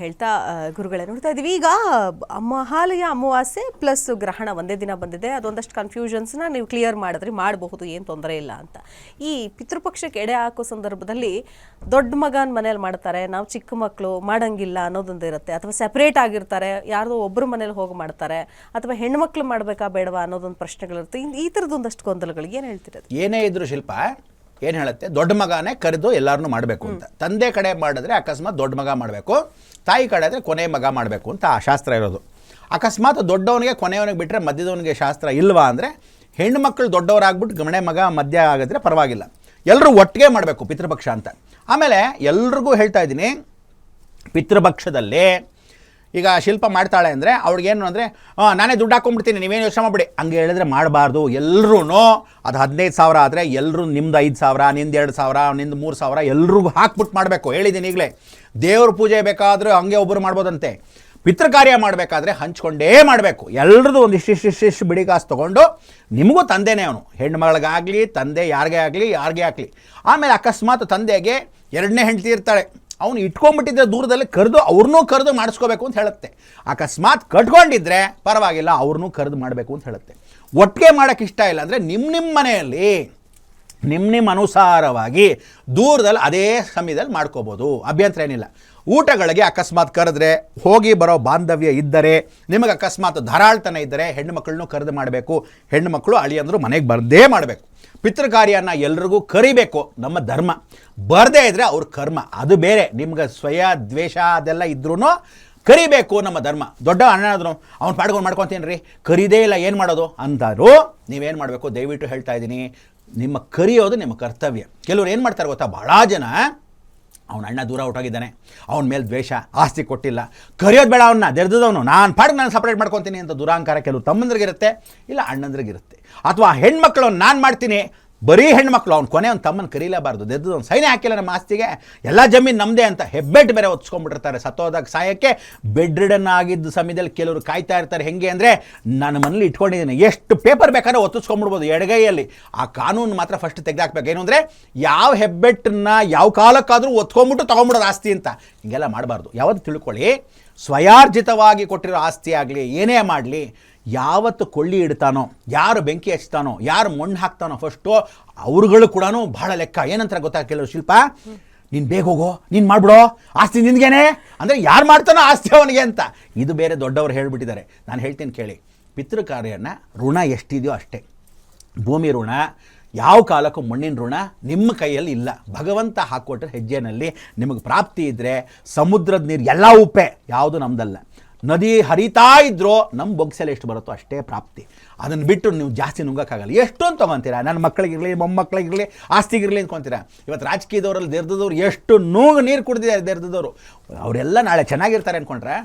ಹೇಳ್ತಾ ಗುರುಗಳೇ ನೋಡ್ತಾ ಇದ್ದೀವಿ. ಈಗ ಮಹಾಲಯ ಅಮಾವಾಸ್ಯೆ ಪ್ಲಸ್ ಗ್ರಹಣ ಒಂದೇ ದಿನ ಬಂದಿದೆ. ಅದೊಂದಷ್ಟು ಕನ್ಫ್ಯೂಷನ್ಸ್ನ ನೀವು ಕ್ಲಿಯರ್ ಮಾಡಿದ್ರಿ, ಮಾಡಬಹುದು, ಏನು ತೊಂದರೆ ಇಲ್ಲ ಅಂತ. ಈ ಪಿತೃಪಕ್ಷಕ್ಕೆ ಎಡೆ ಹಾಕೋ ಸಂದರ್ಭದಲ್ಲಿ ದೊಡ್ಡ ಮಗನ ಮನೇಲಿ ಮಾಡ್ತಾರೆ, ನಾವು ಚಿಕ್ಕ ಮಕ್ಕಳು ಮಾಡಂಗಿಲ್ಲ ಅನ್ನೋದೊಂದು ಇರುತ್ತೆ, ಅಥವಾ ಸೆಪ್ರೇಟ್ ಆಗಿರ್ತಾರೆ, ಯಾರ್ದೋ ಒಬ್ಬರು ಮನೇಲಿ ಹೋಗಿ ಮಾಡ್ತಾರೆ, ಅಥವಾ ಹೆಣ್ಮಕ್ಳು ಮಾಡಬೇಕಾ ಬೇಡವಾ ಅನ್ನೋದೊಂದು ಪ್ರಶ್ನೆಗಳಿರುತ್ತೆ. ಈ ಥರದೊಂದಷ್ಟು ಗೊಂದಲಗಳಿಗೆ ಏನು ಹೇಳ್ತಿರೋದು? ಏನೇ ಇದ್ರು ಶಿಲ್ಪ ಏನು ಹೇಳುತ್ತೆ, ದೊಡ್ಡ ಮಗನೇ ಕರೆದು ಎಲ್ಲರನ್ನೂ ಮಾಡಬೇಕು ಅಂತ. ತಂದೆ ಕಡೆ ಮಾಡಿದ್ರೆ ಅಕಸ್ಮಾತ್ ದೊಡ್ಡ ಮಗ ಮಾಡಬೇಕು, ತಾಯಿ ಕಡೆ ಆದರೆ ಕೊನೆ ಮಗ ಮಾಡಬೇಕು ಅಂತ ಆ ಶಾಸ್ತ್ರ ಇರೋದು. ಅಕಸ್ಮಾತ್ ದೊಡ್ಡವನಿಗೆ ಕೊನೆಯವನಿಗೆ ಬಿಟ್ಟರೆ ಮಧ್ಯದವನಿಗೆ ಶಾಸ್ತ್ರ ಇಲ್ವಾ ಅಂದರೆ, ಹೆಣ್ಣುಮಕ್ಕಳು ದೊಡ್ಡವರಾಗ್ಬಿಟ್ಟು ಗಮನೆ ಮಗ ಮಧ್ಯ ಆಗಿದ್ರೆ ಪರವಾಗಿಲ್ಲ, ಎಲ್ಲರೂ ಒಟ್ಟಿಗೆ ಮಾಡಬೇಕು ಪಿತೃಪಕ್ಷ ಅಂತ. ಆಮೇಲೆ ಎಲ್ರಿಗೂ ಹೇಳ್ತಾ ಇದ್ದೀನಿ, ಪಿತೃಪಕ್ಷದಲ್ಲಿ ಈಗ ಶಿಲ್ಪ ಮಾಡ್ತಾಳೆ ಅಂದರೆ ಅವ್ಳಿಗೇನು ಅಂದರೆ ನಾನೇ ದುಡ್ಡು ಹಾಕೊಂಡ್ಬಿಡ್ತೀನಿ, ನೀವೇನು ಯೋಚನೆ ಮಾಡಿಬಿಡಿ ಹಂಗೆ ಹೇಳಿದ್ರೆ ಮಾಡಬಾರ್ದು. ಎಲ್ಲರೂ ಅದು 15,000 ಆದರೆ ಎಲ್ಲರೂ ನಿಮ್ದು 5,000, ನಿಂದು 2,000, ನಿಂದು 3,000 ಎಲ್ರಿಗೂ ಹಾಕ್ಬಿಟ್ಟು ಮಾಡಬೇಕು. ಹೇಳಿದ್ದೀನಿ ಈಗಲೇ, ದೇವ್ರ ಪೂಜೆ ಬೇಕಾದರೂ ಹಂಗೆ ಒಬ್ಬರು ಮಾಡ್ಬೋದಂತೆ, ಪಿತೃಕಾರ್ಯ ಮಾಡಬೇಕಾದ್ರೆ ಹಂಚ್ಕೊಂಡೇ ಮಾಡಬೇಕು. ಎಲ್ಲರದು ಒಂದು ಇಷ್ಟಿಷ್ಟು ಬಿಡಿ ಕಾಸು ತೊಗೊಂಡು, ನಿಮಗೂ ತಂದೆನೇ ಅವನು, ಹೆಣ್ಣು ಮಗಳಿಗಾಗಲಿ ತಂದೆ ಯಾರಿಗೇ ಆಗಲಿ. ಆಮೇಲೆ ಅಕಸ್ಮಾತ್ ತಂದೆಗೆ ಎರಡನೇ ಹೆಂಡತಿ ಇರ್ತಾಳೆ, ಅವನು ಇಟ್ಕೊಂಡ್ಬಿಟ್ಟಿದ್ರೆ ದೂರದಲ್ಲಿ ಕರೆದು ಅವ್ರನ್ನೂ ಕರೆದು ಮಾಡಿಸ್ಕೋಬೇಕು ಅಂತ ಹೇಳುತ್ತೆ. ಅಕಸ್ಮಾತ್ ಕಟ್ಕೊಂಡಿದ್ರೆ ಪರವಾಗಿಲ್ಲ, ಅವ್ರನ್ನೂ ಕರೆದು ಮಾಡಬೇಕು ಅಂತ ಹೇಳುತ್ತೆ. ಒಟ್ಟಿಗೆ ಮಾಡೋಕ್ಕೆ ಇಷ್ಟ ಇಲ್ಲ ಅಂದರೆ ನಿಮ್ಮ ಮನೆಯಲ್ಲಿ ನಿಮ್ಮ ಅನುಸಾರವಾಗಿ ದೂರದಲ್ಲಿ ಅದೇ ಸಮಯದಲ್ಲಿ ಮಾಡ್ಕೋಬೋದು, ಅಭ್ಯಂತರ ಏನಿಲ್ಲ. ಊಟಗಳಿಗೆ ಅಕಸ್ಮಾತ್ ಕರೆದ್ರೆ, ಹೋಗಿ ಬರೋ ಬಾಂಧವ್ಯ ಇದ್ದರೆ, ನಿಮಗೆ ಅಕಸ್ಮಾತ್ ಧಾರಾಳ್ತನ ಇದ್ದರೆ ಹೆಣ್ಣು ಮಕ್ಕಳನ್ನೂ ಕರೆದು ಮಾಡಬೇಕು. ಹೆಣ್ಣು ಮಕ್ಕಳು ಅಳಿಯಂದರು ಮನೆಗೆ ಬರದೇ ಮಾಡಬೇಕು. ಪಿತೃಕಾರ್ಯನ ಎಲ್ರಿಗೂ ಕರಿಬೇಕು, ನಮ್ಮ ಧರ್ಮ. ಬರದೇ ಇದ್ದರೆ ಅವ್ರ ಕರ್ಮ, ಅದು ಬೇರೆ. ನಿಮ್ಗೆ ಸ್ವಯ ದ್ವೇಷ ಅದೆಲ್ಲ ಇದ್ರೂ ಕರಿಬೇಕು, ನಮ್ಮ ಧರ್ಮ. ದೊಡ್ಡ ಅಣ್ಣ ಆದ್ರು ಅವ್ನು ಪಾಡ್ಕೊಂಡು ಮಾಡ್ಕೊತೀನಿ ರೀ, ಕರೀದೇ ಇಲ್ಲ ಏನು ಮಾಡೋದು ಅಂತಾರು, ನೀವೇನು ಮಾಡಬೇಕು ದಯವಿಟ್ಟು ಹೇಳ್ತಾ ಇದ್ದೀನಿ, ನಿಮ್ಮ ಕರಿಯೋದು ನಿಮ್ಮ ಕರ್ತವ್ಯ. ಕೆಲವ್ರು ಏನು ಮಾಡ್ತಾರೆ ಗೊತ್ತಾ, ಭಾಳ ಜನ ಅವನ ಅಣ್ಣ ದೂರ ಹೊರಟೋಗಿದ್ದಾನೆ, ಅವನ ಮೇಲೆ ದ್ವೇಷ, ಆಸ್ತಿ ಕೊಟ್ಟಿಲ್ಲ, ಕರಿಯೋದು ಬೇಡ ಅವನ್ನ, ದೆರ್ದವನು, ನಾನು ಸಪ್ರೇಟ್ ಮಾಡ್ಕೊತೀನಿ ಅಂತ ದುರಾಂಕಾರ ಕೆಲವು ತಮ್ಮಂದ್ರಿಗಿರುತ್ತೆ, ಇಲ್ಲ ಅಣ್ಣಂದ್ರಿಗಿರುತ್ತೆ. ಅಥವಾ ಹೆಣ್ಮಕ್ಳು ನಾನು ಮಾಡ್ತೀನಿ, ಬರೀ ಹೆಣ್ಮಕ್ಳು, ಅವ್ನು ಕೊನೆ ಒಂದು ತಮ್ಮನ ಕರೀಲೇಬಾರ್ದು, ದೆರ್ದವನು ಸೈನೇ ಹಾಕಿಲ್ಲ ನಮ್ಮ ಆಸ್ತಿಗೆ, ಎಲ್ಲ ಜಮೀನು ನಮ್ಮದೇ ಅಂತ ಹೆಬ್ಬೆಟ್ಟು ಬೇರೆ ಒತ್ಸ್ಕೊಂಡ್ಬಿಟ್ಟಿರ್ತಾರೆ. ಸತ್ತೋದಾಗ ಸಾಯಕ್ಕೆ ಬೆಡ್ ರಿಡನ್ ಆಗಿದ್ದ ಸಮಯದಲ್ಲಿ ಕೆಲವರು ಕಾಯ್ತಾ ಇರ್ತಾರೆ. ಹೆಂಗೆ ಅಂದರೆ, ನನ್ನ ಮನೇಲಿ ಇಟ್ಕೊಂಡಿದ್ದೀನಿ, ಎಷ್ಟು ಪೇಪರ್ ಬೇಕಾದ್ರೆ ಒತ್ತಿಸ್ಕೊಂಡ್ಬಿಡ್ಬೋದು ಎಡಗೈಯಲ್ಲಿ. ಆ ಕಾನೂನು ಮಾತ್ರ ಫಸ್ಟ್ ತೆಗೆದಾಕ್ಬೇಕು. ಏನು ಅಂದರೆ, ಯಾವ ಹೆಬ್ಬೆಟ್ಟನ್ನ ಯಾವ ಕಾಲಕ್ಕಾದರೂ ಒತ್ಕೊಂಡ್ಬಿಟ್ಟು ತೊಗೊಂಬಿಡೋದು ಆಸ್ತಿ ಅಂತ, ಹಿಂಗೆಲ್ಲ ಮಾಡಬಾರ್ದು. ಯಾವತ್ತು ತಿಳ್ಕೊಳ್ಳಿ, ಸ್ವಯಾರ್ಜಿತವಾಗಿ ಕೊಟ್ಟಿರೋ ಆಸ್ತಿ ಆಗಲಿ ಏನೇ ಮಾಡಲಿ, ಯಾವತ್ತು ಕೊಳ್ಳಿ ಇಡ್ತಾನೋ, ಯಾರು ಬೆಂಕಿ ಹಚ್ತಾನೋ, ಯಾರು ಮಣ್ಣು ಹಾಕ್ತಾನೋ ಫಸ್ಟು ಅವ್ರುಗಳು ಕೂಡ ಭಾಳ ಲೆಕ್ಕ. ಏನಂತಾರೆ ಗೊತ್ತಾ ಕೆಲವು ಶಿಲ್ಪ, ನೀನು ಬೇಗ ಹೋಗೋ, ನೀನು ಮಾಡಿಬಿಡೋ, ಆಸ್ತಿ ನಿನ್ಗೇನೆ ಅಂದರೆ ಯಾರು ಮಾಡ್ತಾನೋ ಆಸ್ತಿ ಅವನಿಗೆ ಅಂತ. ಇದು ಬೇರೆ ದೊಡ್ಡವರು ಹೇಳಿಬಿಟ್ಟಿದ್ದಾರೆ. ನಾನು ಹೇಳ್ತೀನಿ ಕೇಳಿ, ಪಿತೃಕಾರ್ಯನ ಋಣ ಎಷ್ಟಿದೆಯೋ ಅಷ್ಟೇ. ಭೂಮಿ ಋಣ, ಯಾವ ಕಾಲಕ್ಕೂ ಮಣ್ಣಿನ ಋಣ ನಿಮ್ಮ ಕೈಯಲ್ಲಿ ಇಲ್ಲ. ಭಗವಂತ ಹಾಕ್ಕೊಟ್ರೆ ಹೆಜ್ಜೆನಲ್ಲಿ ನಿಮಗೆ ಪ್ರಾಪ್ತಿ ಇದ್ದರೆ, ಸಮುದ್ರದ ನೀರು ಎಲ್ಲ ಉಪ್ಪೆ, ಯಾವುದು ನಮ್ಮದಲ್ಲ. ನದಿ ಹರಿತಾ ಇದ್ರೂ ನಮ್ಮ ಬೊಗ್ಸಲ್ಲಿ ಎಷ್ಟು ಬರುತ್ತೋ ಅಷ್ಟೇ ಪ್ರಾಪ್ತಿ. ಅದನ್ನು ಬಿಟ್ಟು ನೀವು ಜಾಸ್ತಿ ನುಂಗೋಕ್ಕಾಗಲ್ಲ. ಎಷ್ಟೊಂದು ತೊಗೊತೀರಾ, ನನ್ನ ಮಕ್ಕಳಿಗಿರಲಿ ಮೊಮ್ಮಕ್ಕಳಿಗಿರಲಿ ಆಸ್ತಿಗಿರಲಿ ಅಂದ್ಕೊತೀರಾ. ಇವತ್ತು ರಾಜಕೀಯದವರಲ್ಲಿ ದೆರ್ದದವ್ರು ಎಷ್ಟು ನೀರು ಕುಡಿದಿದ್ದಾರೆ ದೆರ್ದದವರು, ಅವರೆಲ್ಲ ನಾಳೆ ಚೆನ್ನಾಗಿರ್ತಾರೆ ಅಂದ್ಕೊಂಡ್ರೆ,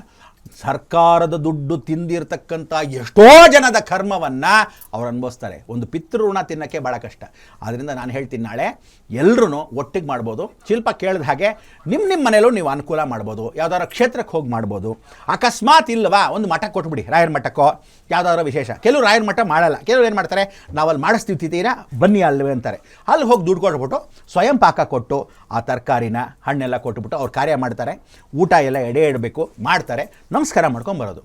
ಸರ್ಕಾರದ ದುಡ್ಡು ತಿಂದಿರ್ತಕ್ಕಂಥ ಎಷ್ಟೋ ಜನದ ಕರ್ಮವನ್ನು ಅವ್ರು ಅನುಭವಿಸ್ತಾರೆ. ಒಂದು ಪಿತೃಋಣ ತಿನ್ನೋಕ್ಕೆ ಭಾಳ ಕಷ್ಟ. ಆದ್ದರಿಂದ ನಾನು ಹೇಳ್ತೀನಿ, ನಾಳೆ ಎಲ್ಲರೂ ಒಟ್ಟಿಗೆ ಮಾಡ್ಬೋದು. ಶಿಲ್ಪ ಕೇಳಿದ ಹಾಗೆ ನಿಮ್ಮ ಮನೇಲೂ ನೀವು ಅನುಕೂಲ ಮಾಡ್ಬೋದು, ಯಾವ್ದಾದ್ರು ಕ್ಷೇತ್ರಕ್ಕೆ ಹೋಗಿ ಮಾಡ್ಬೋದು. ಅಕಸ್ಮಾತ್ ಇಲ್ವಾ, ಒಂದು ಮಠಕ್ಕೆ ಕೊಟ್ಬಿಡಿ, ರಾಯರ ಮಠಕ್ಕೋ ಯಾವುದಾದ್ರೂ ವಿಶೇಷ. ಕೆಲವರು ರಾಯರ ಮಠ ಮಾಡಲ್ಲ, ಕೆಲವರು ಏನು ಮಾಡ್ತಾರೆ, ನಾವಲ್ಲಿ ಮಾಡಿಸ್ತೀವಿ ತಿಂತೀರಾ ಬನ್ನಿ ಅಲ್ವೇ ಅಂತಾರೆ. ಅಲ್ಲಿ ಹೋಗಿ ದುಡ್ಡು ಕೊಟ್ಬಿಟ್ಟು ಸ್ವಯಂ ಪಾಕ ಕೊಟ್ಟು ಆ ತರಕಾರಿನ ಹಣ್ಣೆಲ್ಲ ಕೊಟ್ಬಿಟ್ಟು ಅವ್ರು ಕಾರ್ಯ ಮಾಡ್ತಾರೆ. ಊಟ ಎಲ್ಲ ಎಡೆ ಇಡಬೇಕು ಮಾಡ್ತಾರೆ, ನಮಸ್ಕಾರ ಮಾಡ್ಕೊಂಡು ಬರೋದು.